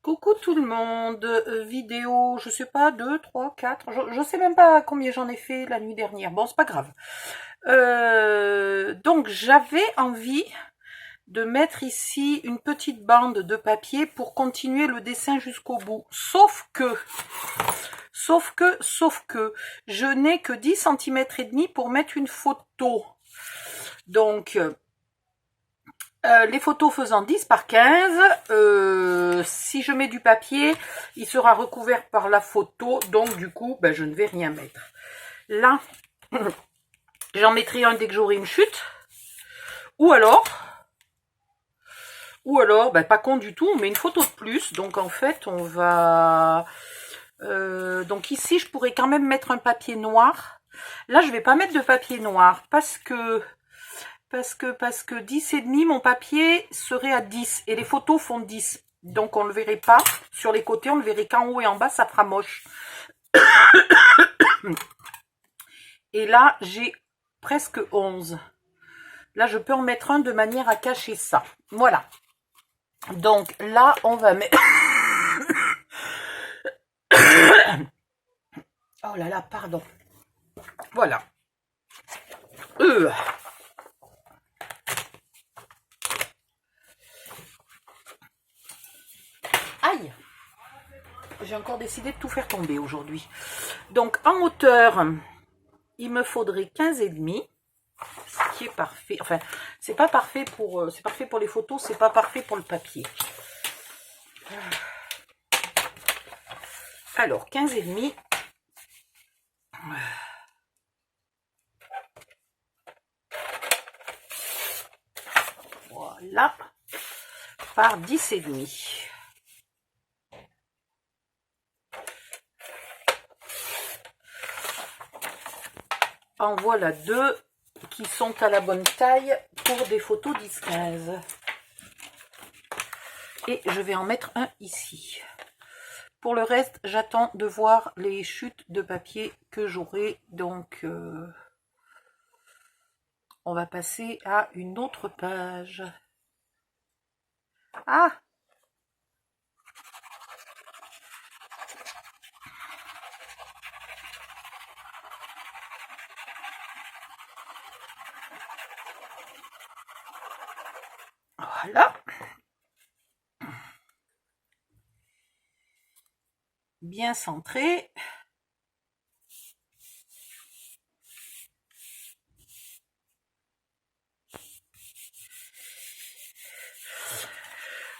Coucou tout le monde, vidéo, je sais pas, 2, 3, 4, je sais même pas combien j'en ai fait la nuit dernière, bon c'est pas grave. Donc j'avais envie de mettre ici une petite bande de papier pour continuer le dessin jusqu'au bout, sauf que, je n'ai que 10 cm et demi pour mettre une photo. Donc, les photos faisant 10 par 15, si je mets du papier, il sera recouvert par la photo, donc du coup, ben, je ne vais rien mettre. Là, j'en mettrai un dès que j'aurai une chute, ou alors, ben, pas con du tout, on met une photo de plus, donc en fait, on va... donc ici, je pourrais quand même mettre un papier noir. Là, je vais pas mettre de papier noir, parce que 10 et demi, mon papier serait à 10 et les photos font 10. Donc on ne le verrait pas sur les côtés, on le verrait qu'en haut et en bas, ça fera moche. Et là, j'ai presque 11. Là, je peux en mettre un de manière à cacher ça. Voilà. Donc là, on va mettre... Oh là là, pardon. Voilà. Aïe! J'ai encore décidé de tout faire tomber aujourd'hui. Donc en hauteur, il me faudrait 15 et demi, ce qui est parfait. Enfin, c'est pas parfait pour c'est parfait pour les photos, c'est pas parfait pour le papier. Alors 15 et demi. Voilà, par 10 et demi. En voilà deux qui sont à la bonne taille pour des photos 10-15. Et je vais en mettre un ici. Pour le reste, j'attends de voir les chutes de papier que j'aurai. Donc, on va passer à une autre page. Ah! Voilà. Bien centré.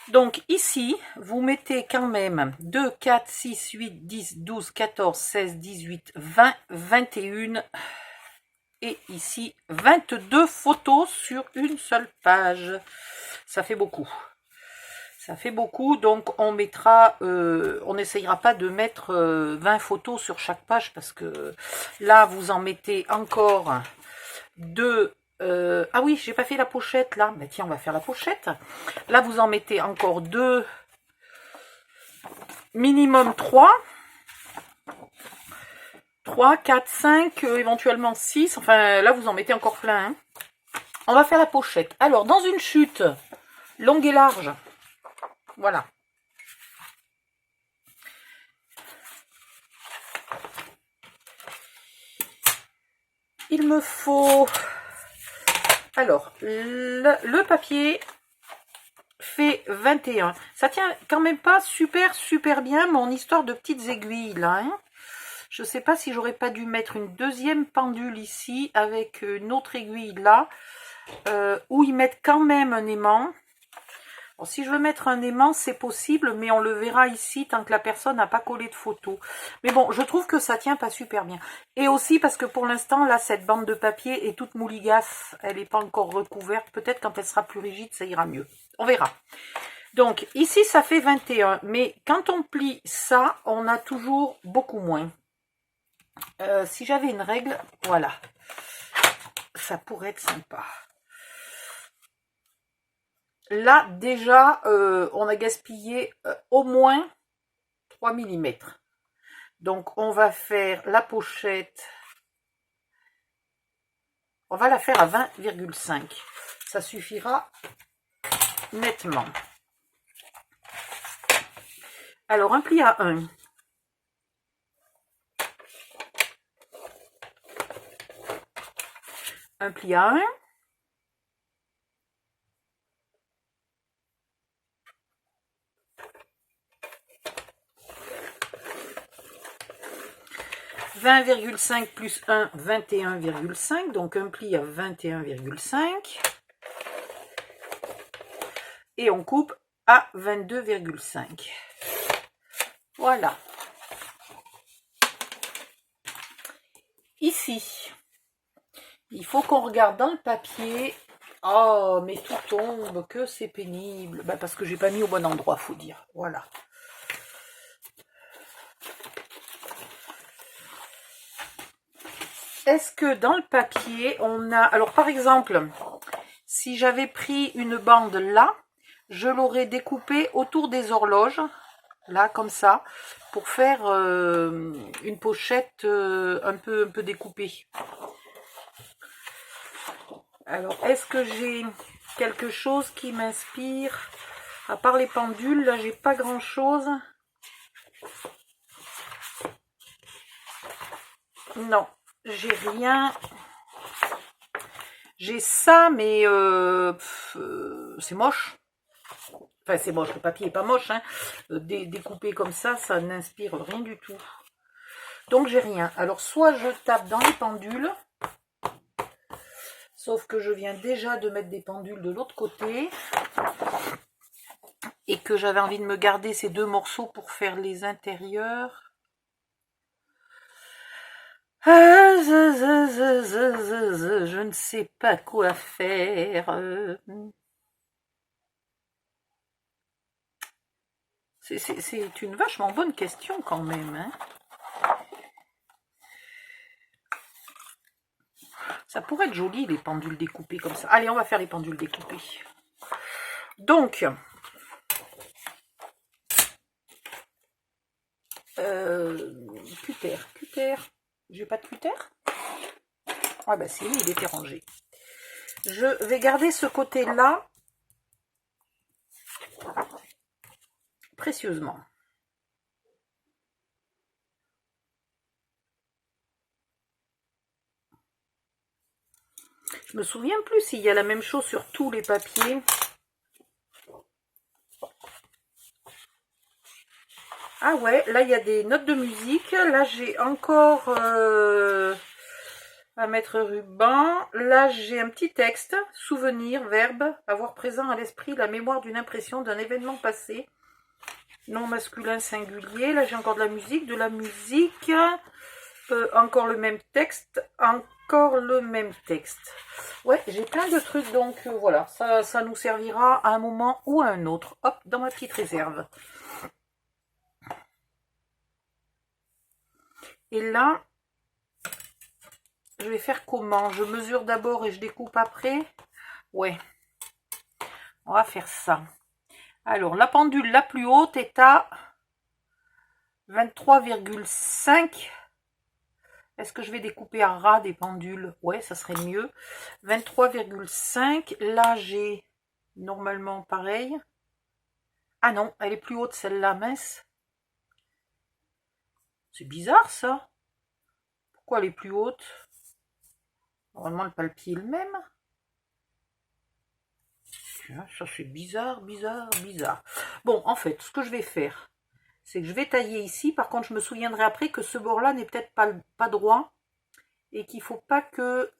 Donc ici, vous mettez quand même 2, 4, 6, 8, 10, 12, 14, 16, 18, 20, 21 et ici 22 photos sur une seule page. Ça fait beaucoup. Ça fait beaucoup, donc on mettra, on n'essayera pas de mettre 20 photos sur chaque page parce que là vous en mettez encore deux. Ah oui, j'ai pas fait la pochette là. Mais tiens, on va faire la pochette. Là, vous en mettez encore deux. Minimum 3. 3, 4, 5, éventuellement 6. Enfin, là, vous en mettez encore plein. Hein. On va faire la pochette. Alors, dans une chute longue et large. Voilà. Il me faut... Alors, le papier fait 21. Ça tient quand même pas super bien mon histoire de petites aiguilles là. Hein. Je sais pas si j'aurais pas dû mettre une deuxième pendule ici avec une autre aiguille là. Où ils mettent quand même un aimant. Bon, si je veux mettre un aimant, c'est possible, mais on le verra ici tant que la personne n'a pas collé de photo. Mais bon, je trouve que ça tient pas super bien. Et aussi parce que pour l'instant, là, cette bande de papier est toute mouligasse. Elle n'est pas encore recouverte. Peut-être quand elle sera plus rigide, ça ira mieux. On verra. Donc, ici, ça fait 21. Mais quand on plie ça, on a toujours beaucoup moins. Si j'avais une règle, voilà. Ça pourrait être sympa. Là, déjà, on a gaspillé au moins 3 mm. Donc, on va faire la pochette. On va la faire à 20,5. Ça suffira nettement. Alors, un pli à 1. Un pli à 1. « 20,5 plus 1, 21,5. Donc, un pli à 21,5. Et on coupe à 22,5. Voilà. Ici, il faut qu'on regarde dans le papier. Oh, mais tout tombe, que c'est pénible. Bah, parce que j'ai pas mis au bon endroit, faut dire. Voilà. Est-ce que dans le papier, on a... Alors, par exemple, si j'avais pris une bande là, je l'aurais découpée autour des horloges, là, comme ça, pour faire une pochette un peu découpée. Alors, est-ce que j'ai quelque chose qui m'inspire? À part les pendules, là, j'ai pas grand-chose. Non, j'ai rien. J'ai ça, mais c'est moche. Enfin, c'est moche, le papier est pas moche, hein. Découpé comme ça n'inspire rien du tout. Donc, j'ai rien. Alors, soit je tape dans les pendules, sauf que je viens déjà de mettre des pendules de l'autre côté, et que j'avais envie de me garder ces deux morceaux pour faire les intérieurs. Je ne sais pas quoi faire. C'est une vachement bonne question quand même. Hein. Ça pourrait être joli les pendules découpées comme ça. Allez, on va faire les pendules découpées. Donc, cutter. J'ai pas de cutter? Ah bah si, il était rangé. Je vais garder ce côté-là précieusement. Je me souviens plus s'il y a la même chose sur tous les papiers. Ah ouais, là il y a des notes de musique. Là j'ai encore à mettre ruban. Là j'ai un petit texte. Souvenir, verbe, avoir présent à l'esprit la mémoire d'une impression d'un événement passé. Non masculin singulier. Là j'ai encore de la musique. Encore le même texte. Encore le même texte. Ouais, j'ai plein de trucs. Donc voilà, ça nous servira à un moment ou à un autre. Hop, dans ma petite réserve. Et là, je vais faire comment? Je mesure d'abord et je découpe après? Ouais, on va faire ça. Alors, la pendule la plus haute est à 23,5. Est-ce que je vais découper à ras des pendules? Ouais, ça serait mieux. 23,5. Là, j'ai normalement pareil. Ah non, elle est plus haute celle-là, mince. C'est bizarre ça. Pourquoi elle est plus haute? Normalement, le palpier est le même. Ça c'est bizarre. Bon, en fait, ce que je vais faire, c'est que je vais tailler ici. Par contre, je me souviendrai après que ce bord-là n'est peut-être pas droit et qu'il ne faut pas que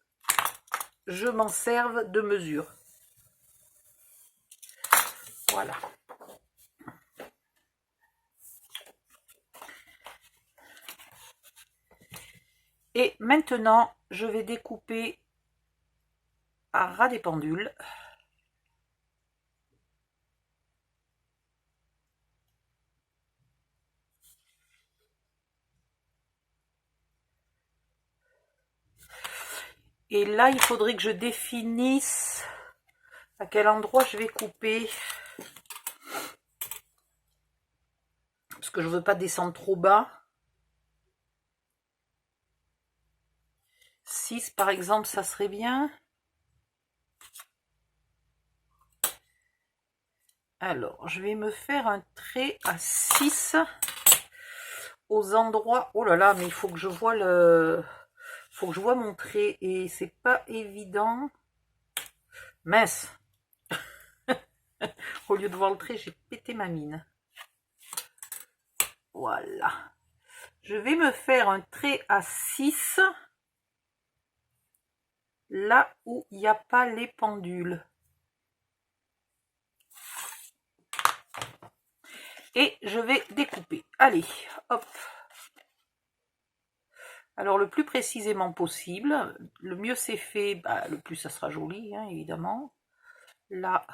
je m'en serve de mesure. Voilà. Et maintenant, je vais découper à ras des pendules. Et là, il faudrait que je définisse à quel endroit je vais couper. Parce que je ne veux pas descendre trop bas. 6 par exemple, ça serait bien. Alors, je vais me faire un trait à 6 aux endroits... Oh là là, mais il faut que je vois faut que je vois mon trait et c'est pas évident. Mince. Au lieu de voir le trait, j'ai pété ma mine. Voilà. Je vais me faire un trait à 6 là où il n'y a pas les pendules. Et je vais découper. Allez, hop. Alors le plus précisément possible, le mieux c'est fait, bah, le plus ça sera joli, hein, évidemment. Là.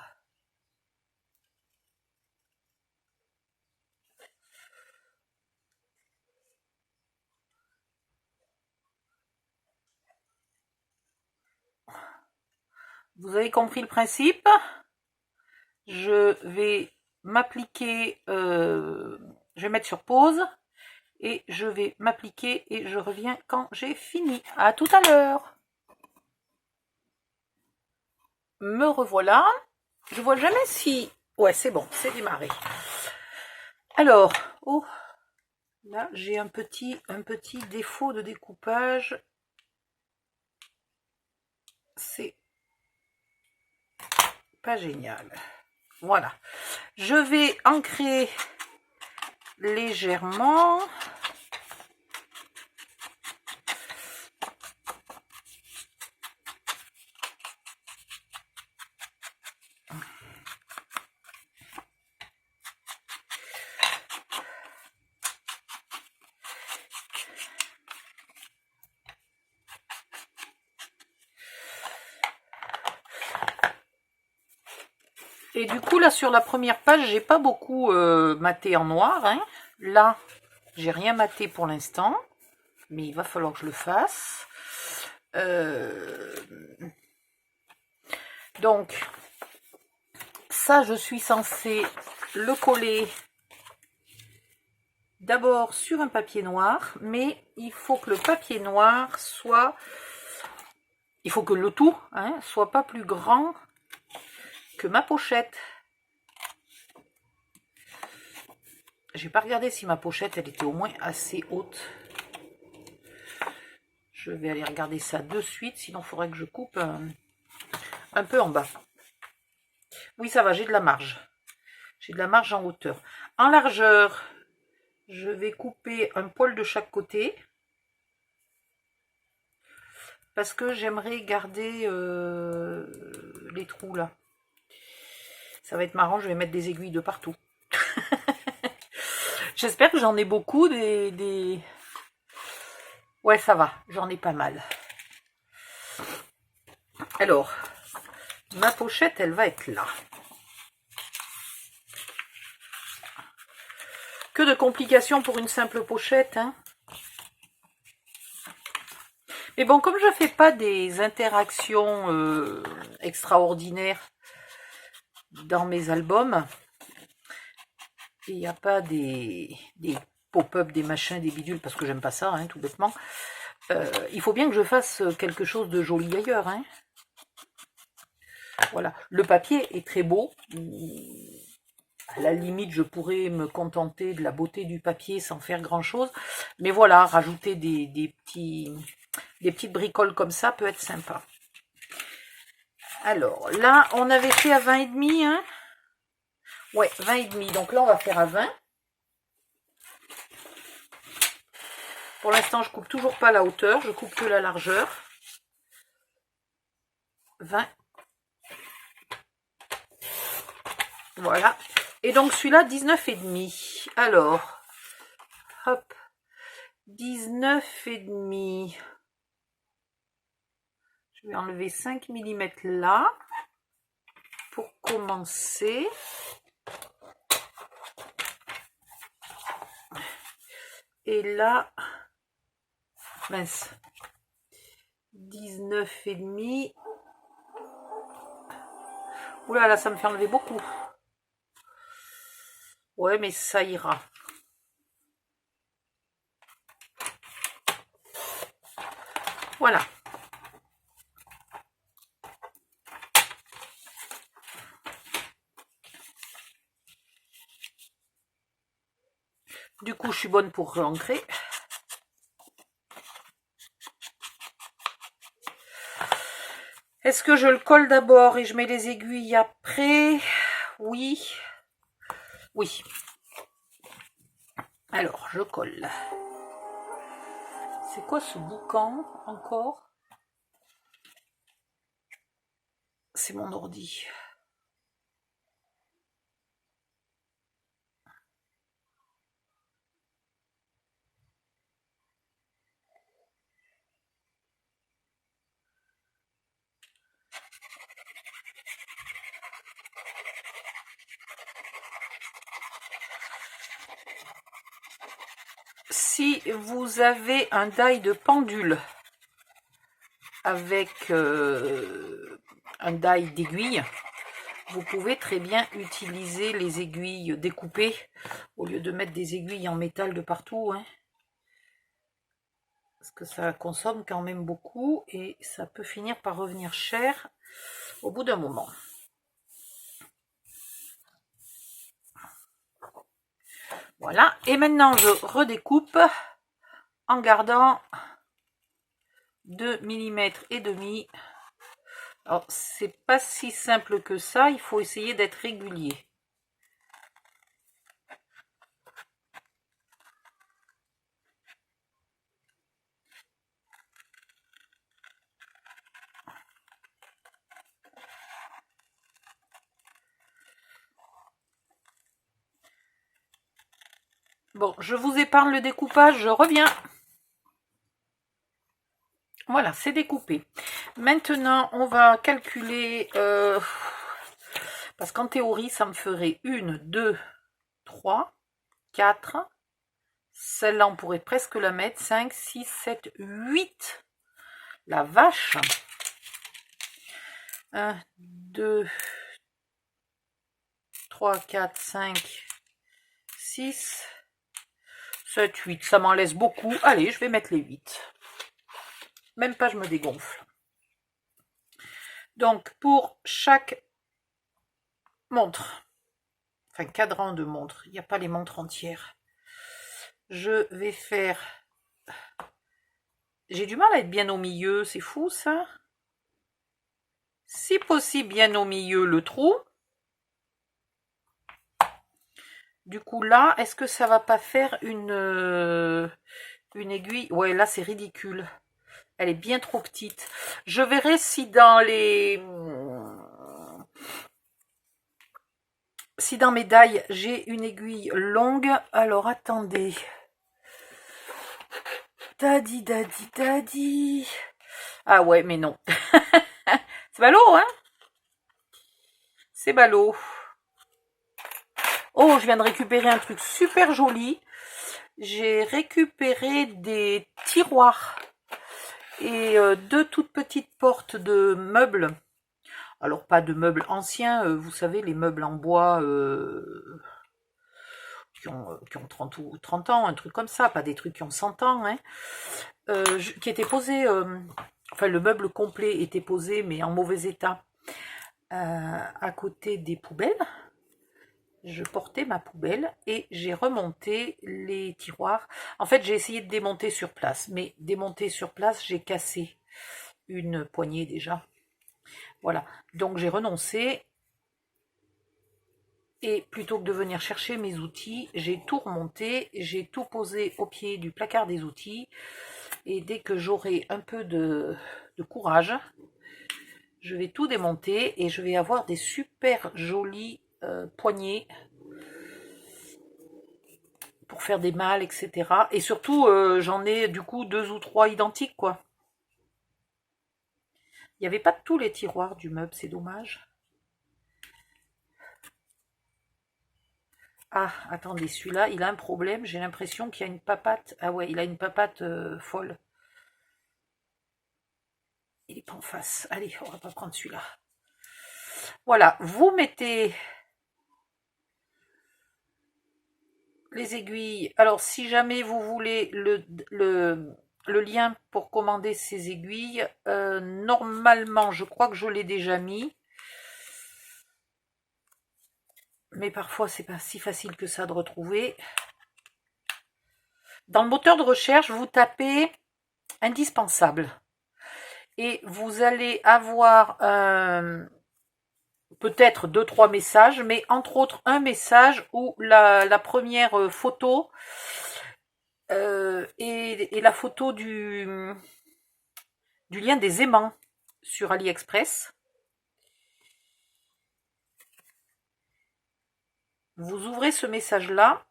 Vous avez compris le principe? Je vais m'appliquer, je vais mettre sur pause et je vais m'appliquer et je reviens quand j'ai fini. À tout à l'heure. Me revoilà. Je vois jamais si... Ouais, c'est bon, c'est démarré. Alors, oh, là j'ai un petit défaut de découpage. C'est pas génial. Voilà. Je vais ancrer légèrement. Et du coup, là, sur la première page, j'ai pas beaucoup maté en noir. Hein. Là, j'ai rien maté pour l'instant. Mais il va falloir que je le fasse. Donc, ça, je suis censée le coller d'abord sur un papier noir. Mais il faut que le papier noir soit... Il faut que le tout hein, soit pas plus grand que ma pochette. J'ai pas regardé si ma pochette elle était au moins assez haute. Je vais aller regarder ça de suite, sinon il faudrait que je coupe un peu en bas. Oui, ça va, j'ai de la marge. J'ai de la marge en hauteur. En largeur, je vais couper un poil de chaque côté. Parce que j'aimerais garder les trous là. Ça va être marrant, je vais mettre des aiguilles de partout. J'espère que j'en ai beaucoup des... Ouais, ça va, j'en ai pas mal. Alors, ma pochette, elle va être là. Que de complications pour une simple pochette, hein. Mais bon, comme je ne fais pas des interactions extraordinaires dans mes albums, il n'y a pas des pop-up, des machins, des bidules, parce que j'aime pas ça, hein, tout bêtement. Il faut bien que je fasse quelque chose de joli ailleurs. Hein. Voilà, le papier est très beau. À la limite, je pourrais me contenter de la beauté du papier sans faire grand-chose. Mais voilà, rajouter des petites bricoles comme ça peut être sympa. Alors, là, on avait fait à 20,5. Hein. Ouais, 20,5. Donc là, on va faire à 20. Pour l'instant, je coupe toujours pas la hauteur. Je coupe que la largeur. 20. Voilà. Et donc, celui-là, 19,5. Alors, hop. 19,5. Je vais enlever 5 mm là. Pour commencer. Et là, mince. 19,5. Oula, là, ça me fait enlever beaucoup. Ouais, mais ça ira. Voilà. Du coup, je suis bonne pour réancrer. Est-ce que je le colle d'abord et je mets les aiguilles après? Oui. Oui. Alors, je colle. C'est quoi ce boucan encore? C'est mon ordi. Si vous avez un die de pendule avec un die d'aiguille, vous pouvez très bien utiliser les aiguilles découpées au lieu de mettre des aiguilles en métal de partout, hein. Parce que ça consomme quand même beaucoup et ça peut finir par revenir cher au bout d'un moment. Voilà, et maintenant je redécoupe en gardant 2 mm et demi. Alors c'est pas si simple que ça, il faut essayer d'être régulier. Bon, je vous épargne le découpage, je reviens. Voilà, c'est découpé. Maintenant, on va calculer, parce qu'en théorie, ça me ferait 1, 2, 3, 4. Celle-là, on pourrait presque la mettre. 5, 6, 7, 8. La vache. 1, 2, 3, 4, 5, 6, 7, 8. Ça m'en laisse beaucoup. Allez, je vais mettre les 8. Même pas, je me dégonfle. Donc, pour chaque montre, enfin cadran de montre, il n'y a pas les montres entières, je vais faire... J'ai du mal à être bien au milieu, c'est fou ça. Si possible, bien au milieu le trou. Du coup là, est-ce que ça va pas faire une aiguille? Ouais, là c'est ridicule. Elle est bien trop petite. Je verrai si dans les... Si dans mes dailles, j'ai une aiguille longue. Alors attendez. Daddy, daddy, daddy. Ah ouais, mais non. C'est ballot, hein? C'est ballot. Oh, je viens de récupérer un truc super joli. J'ai récupéré des tiroirs et 2 toutes petites portes de meubles. Alors, pas de meubles anciens, vous savez, les meubles en bois qui ont 30 ou 30 ans, un truc comme ça, pas des trucs qui ont 100 ans, hein, qui étaient posés, enfin, le meuble complet était posé, mais en mauvais état, à côté des poubelles. Je portais ma poubelle et j'ai remonté les tiroirs. En fait, j'ai essayé de démonter sur place, mais démonter sur place, j'ai cassé une poignée déjà. Voilà, donc j'ai renoncé et plutôt que de venir chercher mes outils, j'ai tout remonté, j'ai tout posé au pied du placard des outils et dès que j'aurai un peu de courage, je vais tout démonter et je vais avoir des super jolies poignées pour faire des mâles, etc. Et surtout, j'en ai du coup 2 ou 3 identiques, quoi. Il n'y avait pas tous les tiroirs du meuble, c'est dommage. Ah, attendez, celui-là, il a un problème. J'ai l'impression qu'il y a une papate. Ah ouais, il a une papate folle. Il est pas en face. Allez, on va pas prendre celui-là. Voilà, vous mettez les aiguilles. Alors, si jamais vous voulez le lien pour commander ces aiguilles, normalement, je crois que je l'ai déjà mis. Mais parfois, c'est pas si facile que ça de retrouver. Dans le moteur de recherche, vous tapez indispensable. Et vous allez avoir peut-être 2-3 messages, mais entre autres un message où la première photo est la photo du lien des aimants sur AliExpress. Vous ouvrez ce message-là.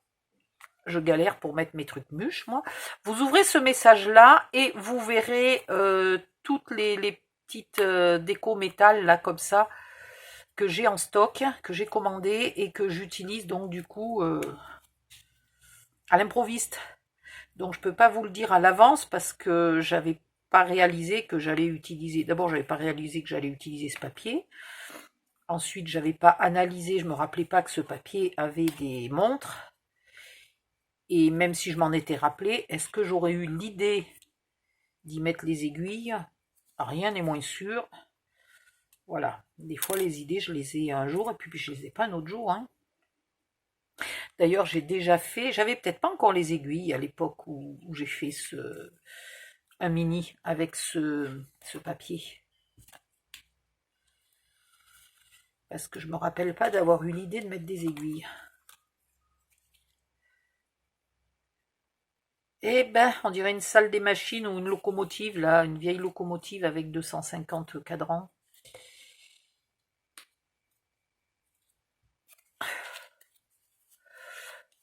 Je galère pour mettre mes trucs mûches, moi. Vous ouvrez ce message-là et vous verrez toutes les petites déco métal, là, comme ça, que j'ai en stock, que j'ai commandé et que j'utilise, donc, du coup, à l'improviste. Donc, je peux pas vous le dire à l'avance parce que j'avais pas réalisé que j'allais utiliser... D'abord, j'avais pas réalisé que j'allais utiliser ce papier. Ensuite, j'avais pas analysé, je me rappelais pas que ce papier avait des montres. Et même si je m'en étais rappelé, est-ce que j'aurais eu l'idée d'y mettre les aiguilles? Rien n'est moins sûr. Voilà, des fois les idées, je les ai un jour et puis je les ai pas un autre jour. Hein. D'ailleurs, j'ai déjà fait, j'avais peut-être pas encore les aiguilles à l'époque où j'ai fait un mini avec ce papier. Parce que je me rappelle pas d'avoir eu l'idée de mettre des aiguilles. Eh ben, on dirait une salle des machines ou une locomotive, là, une vieille locomotive avec 250 cadrans.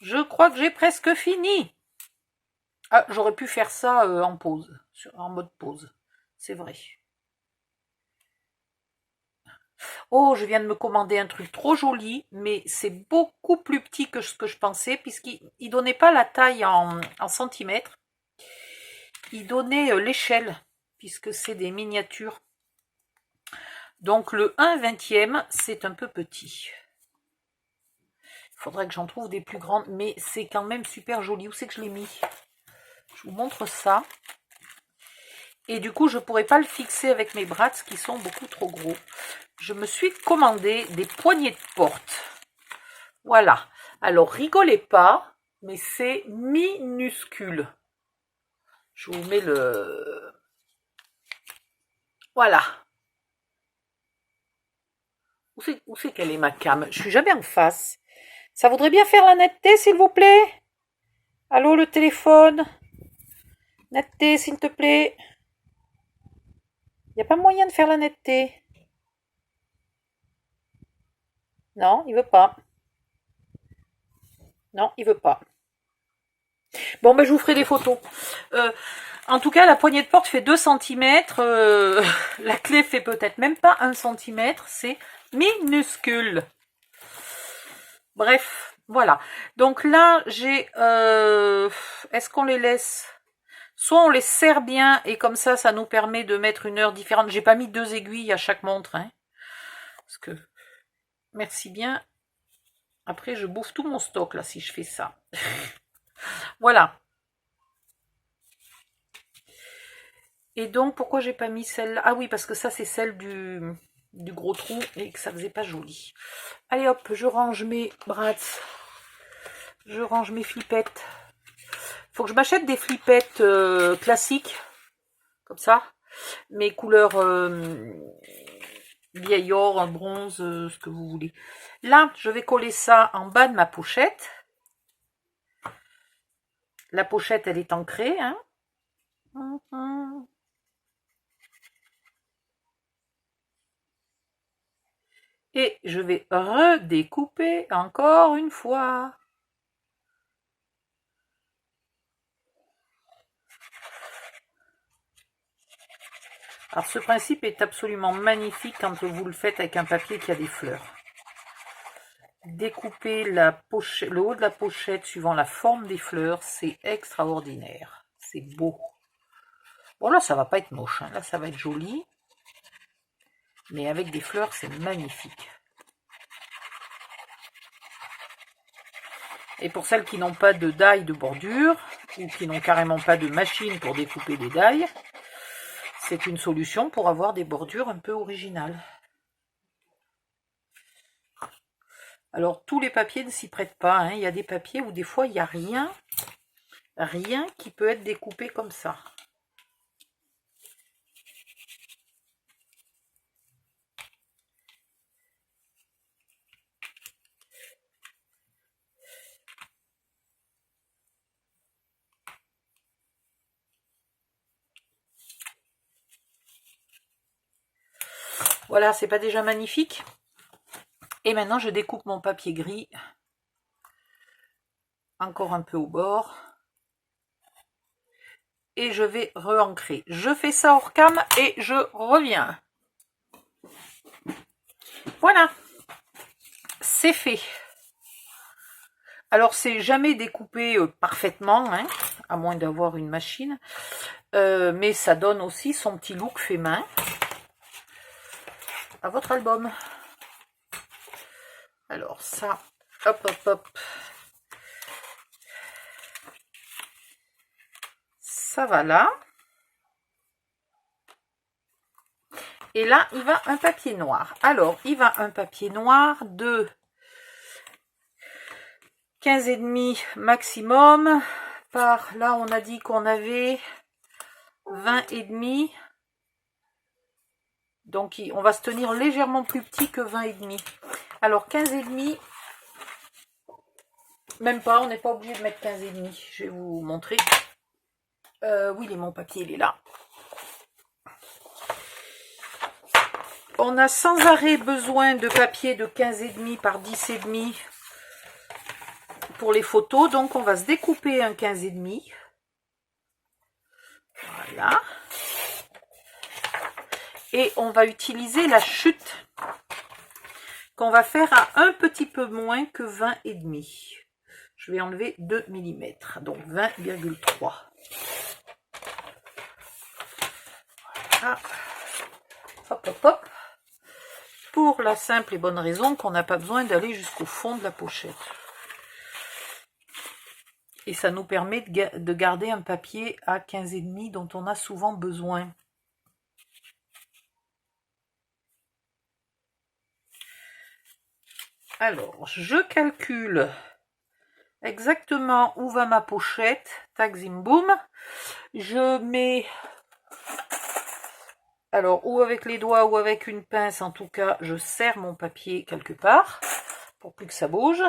Je crois que j'ai presque fini. Ah, j'aurais pu faire ça en pause, en mode pause. C'est vrai. Oh, je viens de me commander un truc trop joli, mais c'est beaucoup plus petit que ce que je pensais, puisqu'il donnait pas la taille en centimètres. Il donnait l'échelle, puisque c'est des miniatures. Donc le 1/20e, c'est un peu petit. Il faudrait que j'en trouve des plus grandes, mais c'est quand même super joli. Où c'est que je l'ai mis? Je vous montre ça. Et du coup, je ne pourrais pas le fixer avec mes bras qui sont beaucoup trop gros. Je me suis commandé des poignées de porte. Voilà. Alors, rigolez pas, mais c'est minuscule. Je vous mets le... Voilà. Où c'est qu'elle est ma cam? Je suis jamais en face. Ça voudrait bien faire la netteté, s'il vous plaît? Allô, le téléphone? Netteté, s'il te plaît. Il n'y a pas moyen de faire la netteté. Non, il veut pas. Non, il veut pas. Bon, ben je vous ferai des photos. En tout cas, la poignée de porte fait 2 cm. La clé fait peut-être même pas 1 cm. C'est minuscule. Bref, voilà. Donc là, j'ai... Est-ce qu'on les laisse? Soit on les serre bien et comme ça, ça nous permet de mettre une heure différente. J'ai pas mis 2 aiguilles à chaque montre. Hein, parce que... Merci bien. Après, je bouffe tout mon stock là si je fais ça. Voilà. Et donc, pourquoi j'ai pas mis celle-là? Ah oui, parce que ça, c'est celle du gros trou et que ça faisait pas joli. Allez hop, je range mes brats. Je range mes flippettes. Faut que je m'achète des flippettes classiques. Comme ça. Mes couleurs vieil or, bronze, ce que vous voulez. Là, je vais coller ça en bas de ma pochette. La pochette, elle est ancrée. Hein. Et je vais redécouper encore une fois. Alors ce principe est absolument magnifique quand vous le faites avec un papier qui a des fleurs. Découper le haut de la pochette suivant la forme des fleurs, c'est extraordinaire. C'est beau. Bon là ça va pas être moche, hein. Là ça va être joli. Mais avec des fleurs c'est magnifique. Et pour celles qui n'ont pas de die de bordure, ou qui n'ont carrément pas de machine pour découper des die, c'est une solution pour avoir des bordures un peu originales. Alors, tous les papiers ne s'y prêtent pas. Hein. Il y a des papiers où des fois, il n'y a rien. rien qui peut être découpé comme ça. Voilà, c'est pas déjà magnifique? Et maintenant, je découpe mon papier gris. Encore un peu au bord. Et je vais re-ancrer. Je fais ça hors cam et je reviens. Voilà. C'est fait. Alors, c'est jamais découpé parfaitement, hein, à moins d'avoir une machine. Mais ça donne aussi son petit look fait main à votre album. Alors ça, hop, hop, hop. Ça va là. Et là, il va un papier noir. Alors, il va un papier noir de 15,5 maximum. Par là, on a dit qu'on avait 20,5. Donc, on va se tenir légèrement plus petit que 20,5. Alors, 15,5. Même pas, on n'est pas obligé de mettre 15,5. Je vais vous montrer. Oui, mon papier, il est là. On a sans arrêt besoin de papier de 15,5 par 10,5 pour les photos. Donc, on va se découper un 15,5. Voilà. Et on va utiliser la chute qu'on va faire à un petit peu moins que 20,5. Je vais enlever 2 mm, donc 20,3. Voilà. Hop, hop, hop. Pour la simple et bonne raison qu'on n'a pas besoin d'aller jusqu'au fond de la pochette. Et ça nous permet de garder un papier à 15,5 dont on a souvent besoin. Alors, je calcule exactement où va ma pochette. Tac, zim, boum. Je mets... Alors, ou avec les doigts ou avec une pince, en tout cas, je serre mon papier quelque part pour plus que ça bouge.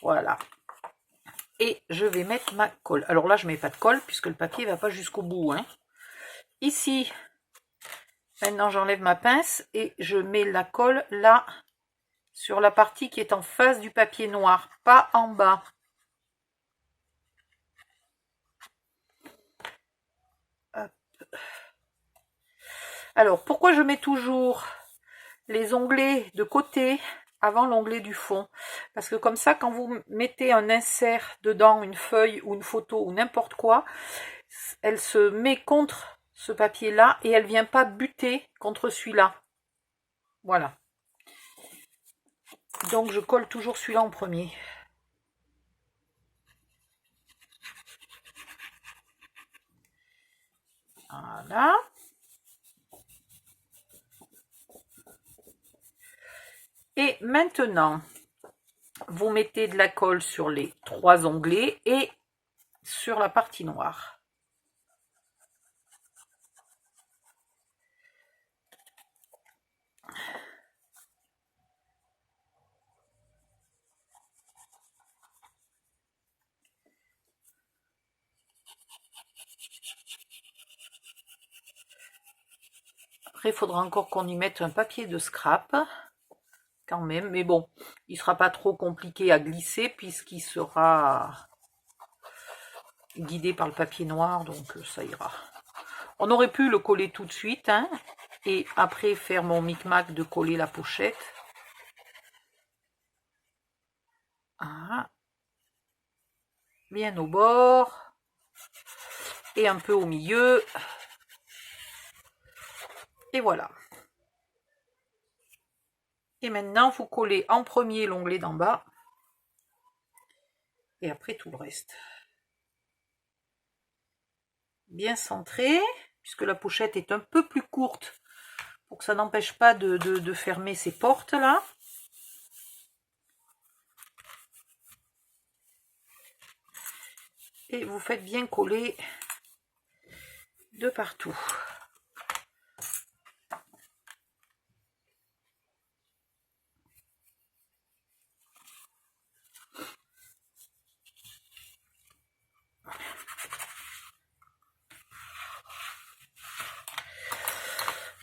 Voilà. Et je vais mettre ma colle. Alors là, je ne mets pas de colle puisque le papier ne va pas jusqu'au bout, hein. Ici, maintenant, j'enlève ma pince et je mets la colle là, sur la partie qui est en face du papier noir, pas en bas. Hop. Alors, pourquoi je mets toujours les onglets de côté avant l'onglet du fond? Parce que comme ça, quand vous mettez un insert dedans, une feuille ou une photo ou n'importe quoi, elle se met contre ce papier-là et elle ne vient pas buter contre celui-là. Voilà. Donc, je colle toujours celui-là en premier. Voilà. Et maintenant, vous mettez de la colle sur les 3 onglets et sur la partie noire. Après, il faudra encore qu'on y mette un papier de scrap, quand même. Mais bon, il ne sera pas trop compliqué à glisser puisqu'il sera guidé par le papier noir, donc ça ira. On aurait pu le coller tout de suite, hein, et après faire mon micmac de coller la pochette. Voilà. Bien au bord. Et un peu au milieu. Et voilà. Et maintenant, vous collez en premier l'onglet d'en bas. Et après tout le reste. Bien centré, puisque la pochette est un peu plus courte, pour que ça n'empêche pas de fermer ces portes là. et vous faites bien coller de partout.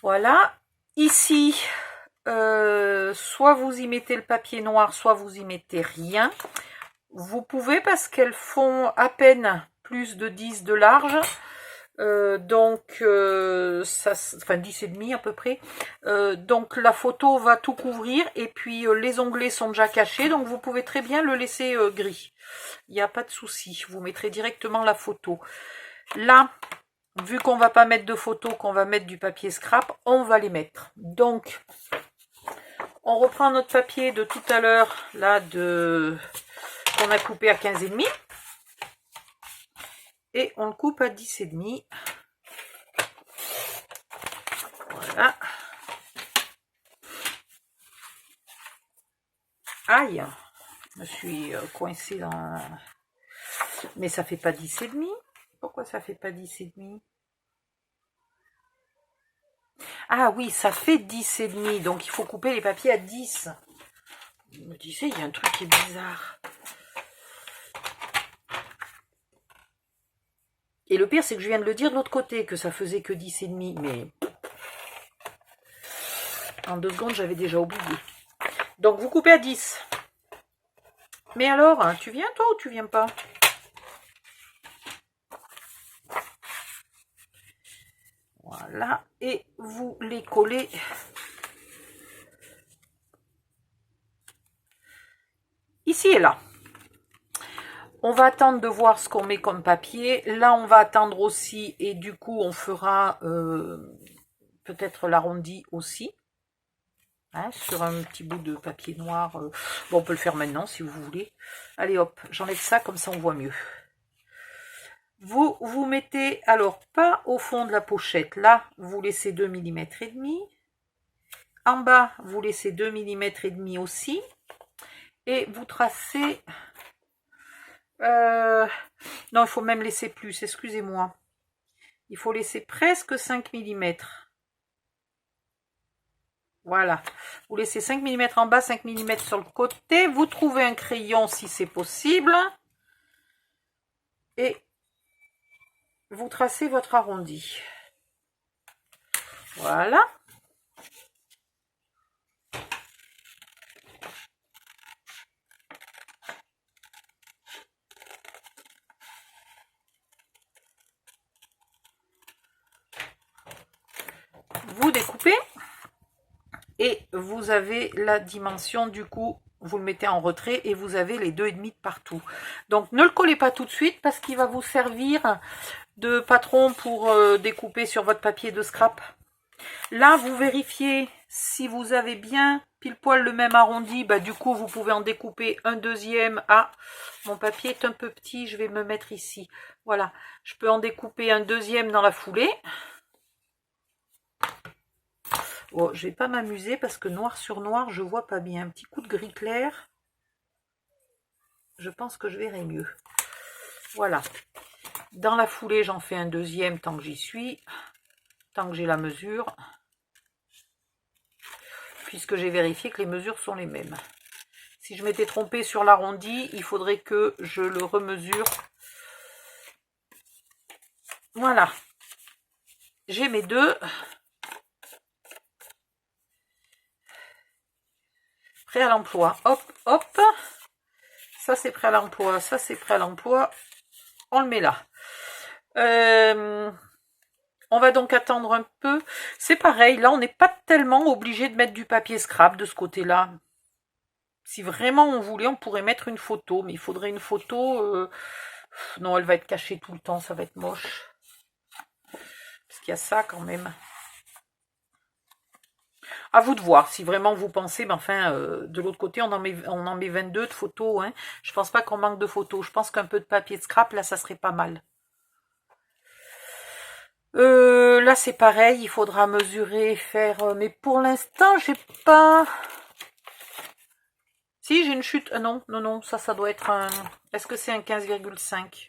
Voilà, ici, soit vous y mettez le papier noir, soit vous y mettez rien. Vous pouvez parce qu'elles font à peine plus de 10 de large. Enfin 10 et demi à peu près. Donc la photo va tout couvrir et puis les onglets sont déjà cachés. Donc vous pouvez très bien le laisser gris. Il n'y a pas de souci. Vous mettrez directement la photo. Là, vu qu'on va pas mettre de photos, qu'on va mettre du papier scrap, on va les mettre. Donc, on reprend notre papier de tout à l'heure, là, qu'on a coupé à 15,5. Et on le coupe à 10,5. Voilà. Aïe, je me suis coincée dans... Mais ça fait pas 10,5. Pourquoi ça fait pas 10,5? Ah oui, ça fait 10,5, donc il faut couper les papiers à 10. Je me disais, il y a un truc qui est bizarre. Et le pire, c'est que je viens de le dire de l'autre côté, que ça faisait que 10,5, mais... En 2 secondes, j'avais déjà oublié. Donc, vous coupez à 10. Mais alors, tu viens toi ou tu viens pas? Voilà, et vous les collez ici et là. On va attendre de voir ce qu'on met comme papier. Là, on va attendre aussi, et du coup, on fera peut-être l'arrondi aussi. Hein, sur un petit bout de papier noir. Bon, on peut le faire maintenant si vous voulez. Allez hop, j'enlève ça, comme ça on voit mieux. Vous mettez, alors pas au fond de la pochette, là vous laissez 2 mm et demi. En bas vous laissez 2 mm et demi aussi. Et vous tracez... non, il faut même laisser plus, excusez-moi. Il faut laisser presque 5 mm. Voilà, vous laissez 5 mm en bas, 5 mm sur le côté. Vous trouvez un crayon si c'est possible. Et vous tracez votre arrondi. Voilà. Vous découpez. Et vous avez la dimension, du coup, vous le mettez en retrait et vous avez les 2,5 de partout. Donc ne le collez pas tout de suite parce qu'il va vous servir de patron pour découper sur votre papier de scrap. Là, vous vérifiez si vous avez bien pile poil le même arrondi. Bah, du coup, vous pouvez en découper un deuxième. Ah, mon papier est un peu petit, je vais me mettre ici. Voilà, je peux en découper un deuxième dans la foulée. Bon, je vais pas m'amuser parce que noir sur noir, je vois pas bien. Un petit coup de gris clair. Je pense que je verrai mieux. Voilà. Dans la foulée, j'en fais un deuxième tant que j'y suis. Tant que j'ai la mesure. Puisque j'ai vérifié que les mesures sont les mêmes. Si je m'étais trompée sur l'arrondi, il faudrait que je le remesure. Voilà. J'ai mes deux. Prêt à l'emploi. Hop, hop. Ça, c'est prêt à l'emploi. Ça, c'est prêt à l'emploi. On le met là. On va donc attendre un peu. C'est pareil, là, on n'est pas tellement obligé de mettre du papier scrap de ce côté-là. Si vraiment on voulait, on pourrait mettre une photo. Mais il faudrait une photo... Non, elle va être cachée tout le temps. Ça va être moche. Parce qu'il y a ça quand même. À vous de voir, si vraiment vous pensez, mais enfin, de l'autre côté, on en met 22 de photos. Hein. Je pense pas qu'on manque de photos. Je pense qu'un peu de papier de scrap, là, ça serait pas mal. Là, c'est pareil, il faudra mesurer, faire... mais pour l'instant, j'ai pas... Si, j'ai une chute. Non, non, non, ça doit être un... Est-ce que c'est un 15,5?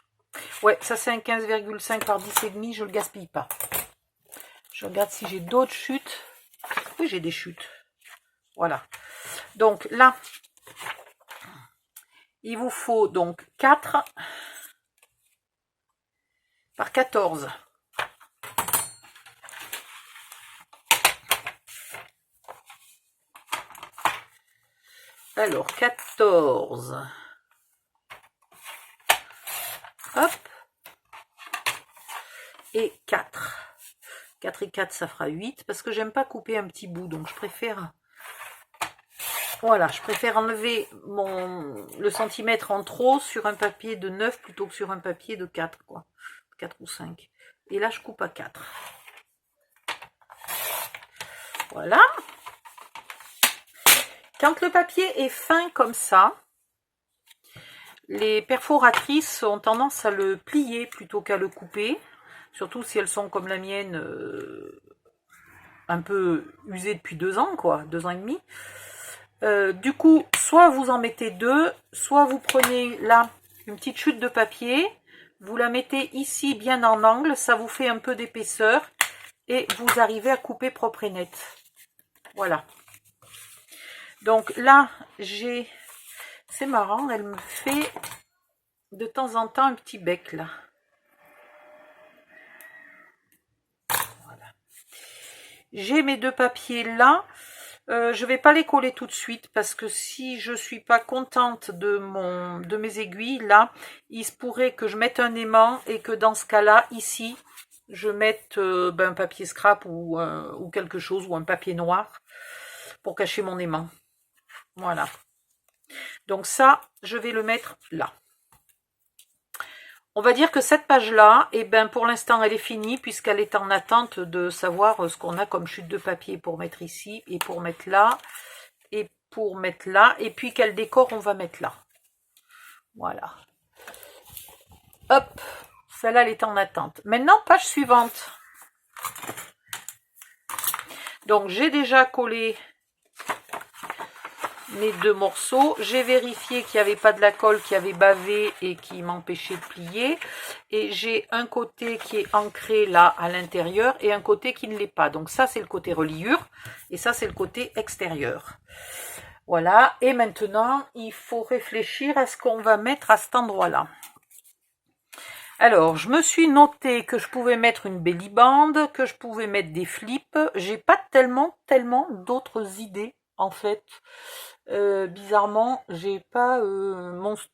Ouais, ça c'est un 15,5 par 10,5, je le gaspille pas. Je regarde si j'ai d'autres chutes. Oui, j'ai des chutes. Voilà. Donc là, il vous faut donc 4 par 14. Alors, 14. Hop. Et 4. 4 et 4, ça fera 8. Parce que j'aime pas couper un petit bout. Donc, je préfère... Voilà, je préfère enlever le centimètre en trop sur un papier de 9 plutôt que sur un papier de 4, quoi. 4 ou 5. Et là, je coupe à 4. Voilà. Quand le papier est fin comme ça, les perforatrices ont tendance à le plier plutôt qu'à le couper. Surtout si elles sont comme la mienne, un peu usées depuis 2 ans, quoi, 2 ans et demi. Du coup, soit vous en mettez 2, soit vous prenez là une petite chute de papier, vous la mettez ici bien en angle, ça vous fait un peu d'épaisseur et vous arrivez à couper propre et net. Voilà. Donc là, j'ai... C'est marrant, elle me fait de temps en temps un petit bec là. Voilà. J'ai mes 2 papiers là. Je vais pas les coller tout de suite parce que si je suis pas contente de mes aiguilles là, il se pourrait que je mette un aimant et que dans ce cas-là, ici, je mette un papier scrap ou quelque chose, ou un papier noir pour cacher mon aimant. Voilà. Donc ça, je vais le mettre là. On va dire que cette page-là, eh ben, pour l'instant, elle est finie puisqu'elle est en attente de savoir ce qu'on a comme chute de papier pour mettre ici et pour mettre là et pour mettre là. Et puis quel décor on va mettre là. Voilà. Hop, celle-là, elle est en attente. Maintenant, page suivante. Donc, j'ai déjà collé mes 2 morceaux. J'ai vérifié qu'il n'y avait pas de la colle qui avait bavé et qui m'empêchait de plier. Et j'ai un côté qui est ancré là à l'intérieur et un côté qui ne l'est pas. Donc ça, c'est le côté reliure et ça, c'est le côté extérieur. Voilà. Et maintenant, il faut réfléchir à ce qu'on va mettre à cet endroit-là. Alors, je me suis noté que je pouvais mettre une belly band, que je pouvais mettre des flips. J'ai pas tellement d'autres idées, en fait. Bizarrement, j'ai pas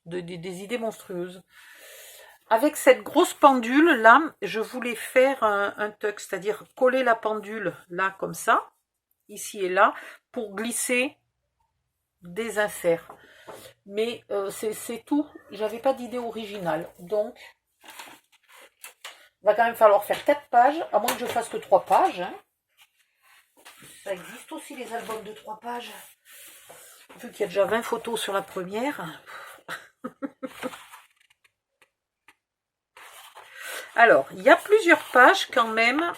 des idées monstrueuses. Avec cette grosse pendule là, je voulais faire un tuck, c'est-à-dire coller la pendule là comme ça, ici et là, pour glisser des inserts. Mais c'est tout, j'avais pas d'idée originale. Donc, il va quand même falloir faire 4 pages, à moins que je fasse que 3 pages. Hein. Ça existe aussi les albums de 3 pages. Vu qu'il y a déjà 20 photos sur la première. Alors, il y a plusieurs pages quand même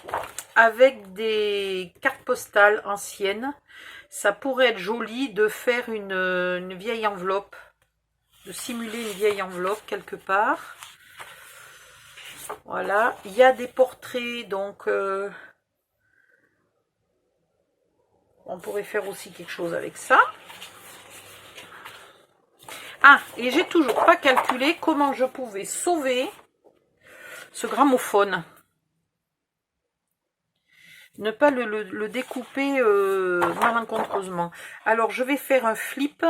avec des cartes postales anciennes. Ça pourrait être joli de faire une vieille enveloppe, de simuler une vieille enveloppe quelque part. Voilà, il y a des portraits, donc on pourrait faire aussi quelque chose avec ça. Ah, et j'ai toujours pas calculé comment je pouvais sauver ce gramophone. Ne pas le découper malencontreusement. Alors, je vais faire un flip.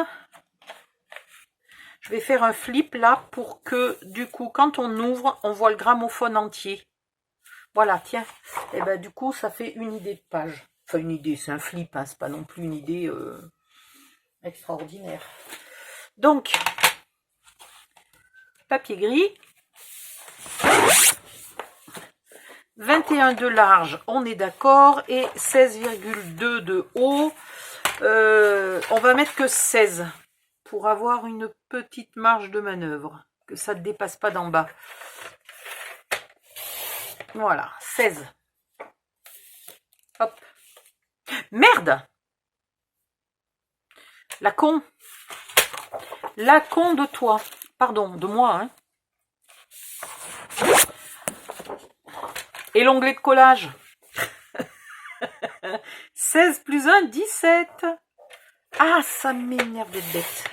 Je vais faire un flip là pour que, du coup, quand on ouvre, on voit le gramophone entier. Voilà, tiens. Et ben du coup, ça fait une idée de page. Enfin, une idée, c'est un flip, hein, c'est pas non plus une idée extraordinaire. Donc, papier gris. 21 de large, on est d'accord, et 16,2 de haut. On va mettre que 16 pour avoir une petite marge de manœuvre, que ça ne dépasse pas d'en bas. Voilà, 16. Hop. Merde! La con. La con de toi. Pardon, de moi, hein. Et l'onglet de collage. 16 plus 1, 17. Ah, ça m'énerve d'être bête.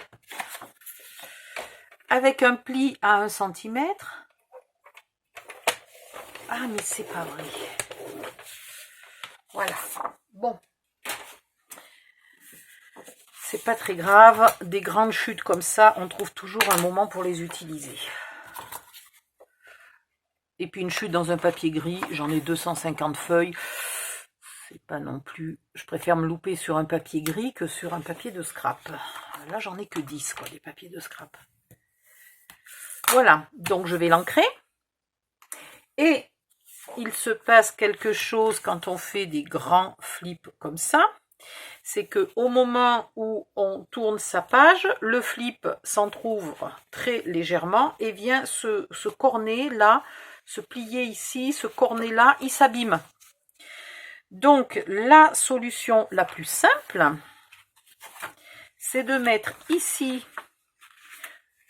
Avec un pli à 1 cm. Ah, mais c'est pas vrai. Voilà. Bon. C'est pas très grave. Des grandes chutes comme ça, on trouve toujours un moment pour les utiliser. Et puis une chute dans un papier gris, j'en ai 250 feuilles. C'est pas non plus... Je préfère me louper sur un papier gris que sur un papier de scrap. Là, j'en ai que 10, quoi, des papiers de scrap. Voilà, donc je vais l'ancrer. Et il se passe quelque chose quand on fait des grands flips comme ça. C'est que au moment où on tourne sa page, le flip s'entrouvre très légèrement et vient se corner là, se plier ici, se corner là, il s'abîme. Donc la solution la plus simple, c'est de mettre ici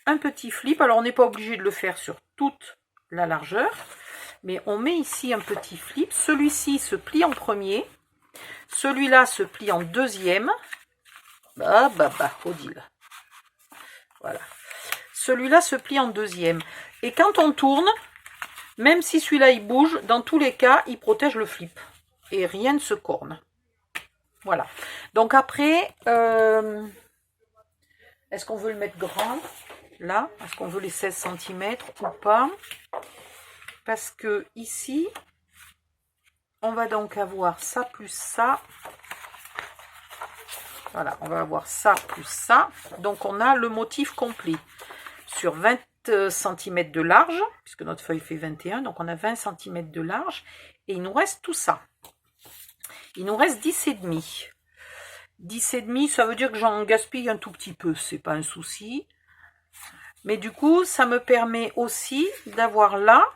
un petit flip. Alors on n'est pas obligé de le faire sur toute la largeur, mais on met ici un petit flip. Celui-ci se plie en premier. Celui-là se plie en deuxième. Odile. Voilà. Celui-là se plie en deuxième. Et quand on tourne, même si celui-là il bouge, dans tous les cas, il protège le flip. Et rien ne se corne. Voilà. Donc après, est-ce qu'on veut le mettre grand? Là, est-ce qu'on veut les 16 cm ou pas? Parce que ici, on va donc avoir ça plus ça. Voilà, on va avoir ça plus ça. Donc on a le motif complet sur 20 cm de large, puisque notre feuille fait 21, donc on a 20 cm de large. Et il nous reste tout ça. Il nous reste 10,5. 10,5, ça veut dire que j'en gaspille un tout petit peu, c'est pas un souci. Mais du coup, ça me permet aussi d'avoir là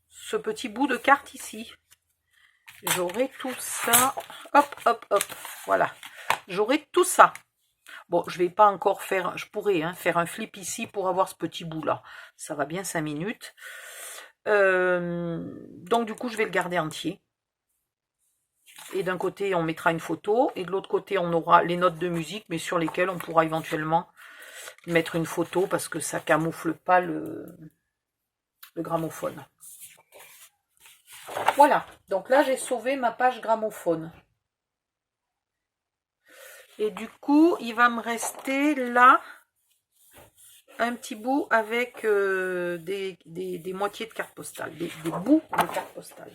ce petit bout de carte ici. J'aurai tout ça. Hop, hop, hop. Voilà. J'aurai tout ça. Bon, je vais pas encore faire... Je pourrais faire un flip ici pour avoir ce petit bout-là. Ça va bien 5 minutes. Donc, du coup, je vais le garder entier. Et d'un côté, on mettra une photo. Et de l'autre côté, on aura les notes de musique, mais sur lesquelles on pourra éventuellement mettre une photo parce que ça camoufle pas le gramophone. Voilà, donc là j'ai sauvé ma page gramophone. Et du coup, il va me rester là un petit bout avec des moitiés de carte postale, des bouts de carte postale.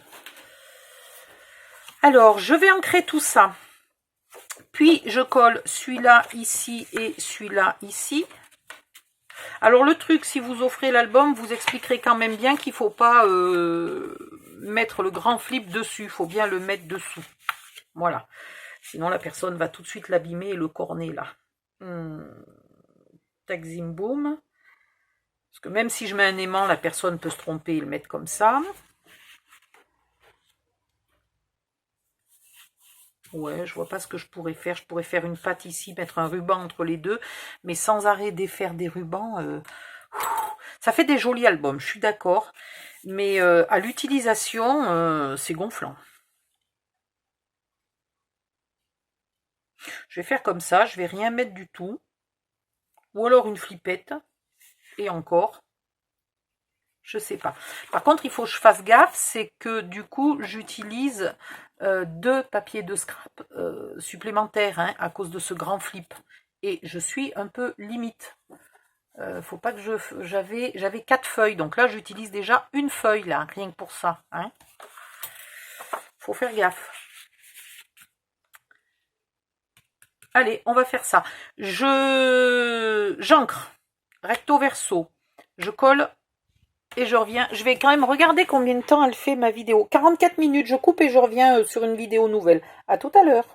Alors, je vais ancrer tout ça. Puis, je colle celui-là ici et celui-là ici. Alors, le truc, si vous offrez l'album, vous expliquerez quand même bien qu'il ne faut pas mettre le grand flip dessus. Il faut bien le mettre dessous. Voilà. Sinon, la personne va tout de suite l'abîmer et le corner, là. Tac, zim, boum. Parce que même si je mets un aimant, la personne peut se tromper et le mettre comme ça. Ouais, je vois pas ce que je pourrais faire. Je pourrais faire une patte ici, mettre un ruban entre les deux, mais sans arrêt défaire des rubans. Ça fait des jolis albums, je suis d'accord. Mais à l'utilisation, c'est gonflant. Je vais faire comme ça, je vais rien mettre du tout. Ou alors une flippette. Et encore. Je sais pas. Par contre, il faut que je fasse gaffe, c'est que du coup, j'utilise 2 papiers de scrap supplémentaires à cause de ce grand flip. Et je suis un peu limite. Faut pas que j'avais 4 feuilles, donc là j'utilise déjà une feuille là, rien que pour ça. Faut faire gaffe. Allez, on va faire ça. J'encre recto verso. Je colle. Et je reviens, je vais quand même regarder combien de temps elle fait ma vidéo. 44 minutes, je coupe et je reviens sur une vidéo nouvelle. À tout à l'heure.